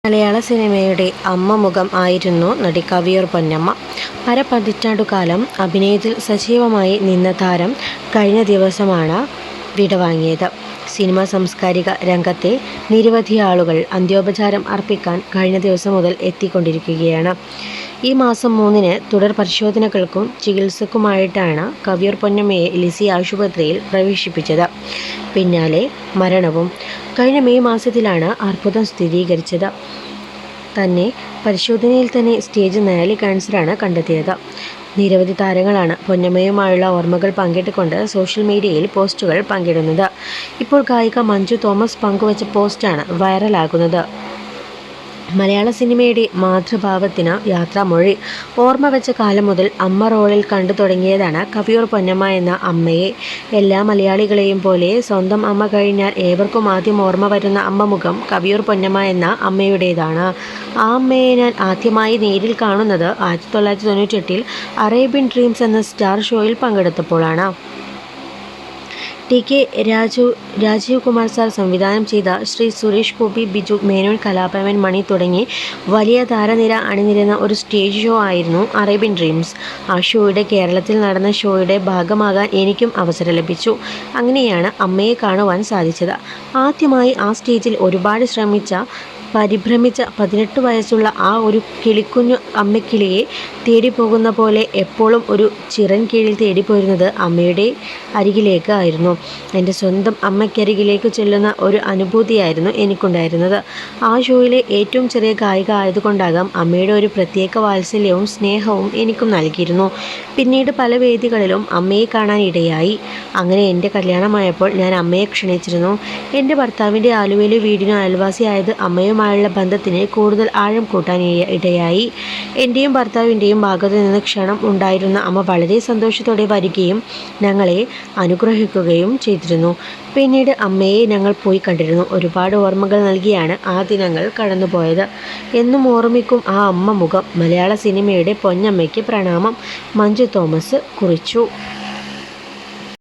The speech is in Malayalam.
മലയാള സിനിമയുടെ അമ്മ മുഖം ആയിരുന്നു നടി കവിയൂർ പൊന്നമ്മ. പതിറ്റാണ്ടുകാലം അഭിനയത്തിൽ സജീവമായി നിന്ന താരം കഴിഞ്ഞ ദിവസമാണ് വിടവാങ്ങിയത്. സിനിമാ സാംസ്കാരിക രംഗത്തെ നിരവധി ആളുകൾ അന്ത്യോപചാരം അർപ്പിക്കാൻ കഴിഞ്ഞ ദിവസം മുതൽ എത്തിക്കൊണ്ടിരിക്കുകയാണ്. ഈ മാസം 3-ന് തുടർ പരിശോധനകൾക്കും ചികിത്സക്കുമായിട്ടാണ് കവിയൂർ പൊന്നമ്മയെ ലിസി ആശുപത്രിയിൽ പ്രവേശിപ്പിച്ചത്. പിന്നാലെ മരണവും. കഴിഞ്ഞ മെയ് മാസത്തിലാണ് അർബുദം സ്ഥിരീകരിച്ചത്. തന്നെ പരിശോധനയിൽ തന്നെ സ്റ്റേജ് 4 ക്യാൻസറാണ് കണ്ടെത്തിയത്. നിരവധി താരങ്ങളാണ് പൊന്നമ്മയുമായുള്ള ഓർമ്മകൾ പങ്കിട്ടുകൊണ്ട് സോഷ്യൽ മീഡിയയിൽ പോസ്റ്റുകൾ പങ്കിടുന്നത്. ഇപ്പോൾ ഗായിക മഞ്ജു തോമസ് പങ്കുവച്ച പോസ്റ്റാണ് വൈറലാകുന്നത്. മലയാള സിനിമയുടെ മാതൃഭാവത്തിന് യാത്രാമൊഴി. ഓർമ്മ വെച്ച കാലം മുതൽ അമ്മ റോളിൽ കണ്ടു തുടങ്ങിയതാണ് കവിയൂർ പൊന്നമ്മ എന്ന അമ്മയെ. എല്ലാ മലയാളികളെയും പോലെ സ്വന്തം അമ്മ കഴിഞ്ഞാൽ ഏവർക്കും ആദ്യം ഓർമ്മ വരുന്ന അമ്മ മുഖം കവിയൂർ പൊന്നമ്മ എന്ന അമ്മയുടേതാണ്. ആ അമ്മയെ ഞാൻ ആദ്യമായി നേരിൽ കാണുന്നത് 1998-ൽ അറേബ്യൻ ഡ്രീംസ് എന്ന സ്റ്റാർ ഷോയിൽ പങ്കെടുത്തപ്പോഴാണ്. ടി.കെ. രാജീവ് കുമാർ സാർ സംവിധാനം ചെയ്ത ശ്രീ സുരേഷ് ഗോപി, ബിജു മേനോൻ, കലാഭവൻ മണി തുടങ്ങി വലിയ താരനിര അണിനിരന്ന ഒരു സ്റ്റേജ് ഷോ ആയിരുന്നു അറേബ്യൻ ഡ്രീംസ്. ആ ഷോയുടെ കേരളത്തിൽ നടന്ന ഷോയുടെ ഭാഗമാകാൻ എനിക്കും അവസരം ലഭിച്ചു. അങ്ങനെയാണ് അമ്മയെ കാണുവാൻ സാധിച്ചത്. ആദ്യമായി ആ സ്റ്റേജിൽ ഒരുപാട് പരിഭ്രമിച്ച 18 വയസ്സുള്ള ആ ഒരു കിളിക്കുഞ്ഞു അമ്മക്കിളിയെ തേടിപ്പോകുന്ന പോലെ എപ്പോഴും ഒരു ചിറൻ കീഴിൽ തേടിപ്പോയിരുന്നത് അമ്മയുടെ അരികിലേക്ക് ആയിരുന്നു. എൻ്റെ സ്വന്തം അമ്മയ്ക്കരികിലേക്ക് ചെല്ലുന്ന ഒരു അനുഭൂതിയായിരുന്നു എനിക്കുണ്ടായിരുന്നത്. ആ ഷോയിലെ ഏറ്റവും ചെറിയ ഗായിക ആയതുകൊണ്ടാകാം അമ്മയുടെ ഒരു പ്രത്യേക വാത്സല്യവും സ്നേഹവും എനിക്കും നൽകിയിരുന്നു. പിന്നീട് പല വേദികളിലും അമ്മയെ കാണാൻ ഇടയായി. അങ്ങനെ എൻ്റെ കല്യാണമായപ്പോൾ ഞാൻ അമ്മയെ ക്ഷണിച്ചിരുന്നു. എൻ്റെ ഭർത്താവിൻ്റെ ആലുവയിലെ വീടിന് അയൽവാസിയായത് അമ്മയുമായുള്ള ബന്ധത്തിന് കൂടുതൽ ആഴം കൂട്ടാൻ ഇടയായി. എൻ്റെയും ഭർത്താവിൻ്റെയും ഭാഗത്തു നിന്ന് ക്ഷണം ഉണ്ടായിരുന്ന അമ്മ വളരെ സന്തോഷത്തോടെ വരികയും ഞങ്ങളെ അനുഗ്രഹിക്കുകയും ചെയ്തിരുന്നു. പിന്നീട് അമ്മയെ ഞങ്ങൾ പോയി കണ്ടിരുന്നു. ഒരുപാട് ഓർമ്മകൾ നൽകിയാണ് ആ ദിനങ്ങൾ കടന്നുപോയത്. എന്നും ഓർമ്മിക്കും ആ അമ്മ മുഖം. മലയാള സിനിമയുടെ പൊന്നമ്മയ്ക്ക് പ്രണാമം. മഞ്ജു തോമസ് കുറിച്ചു.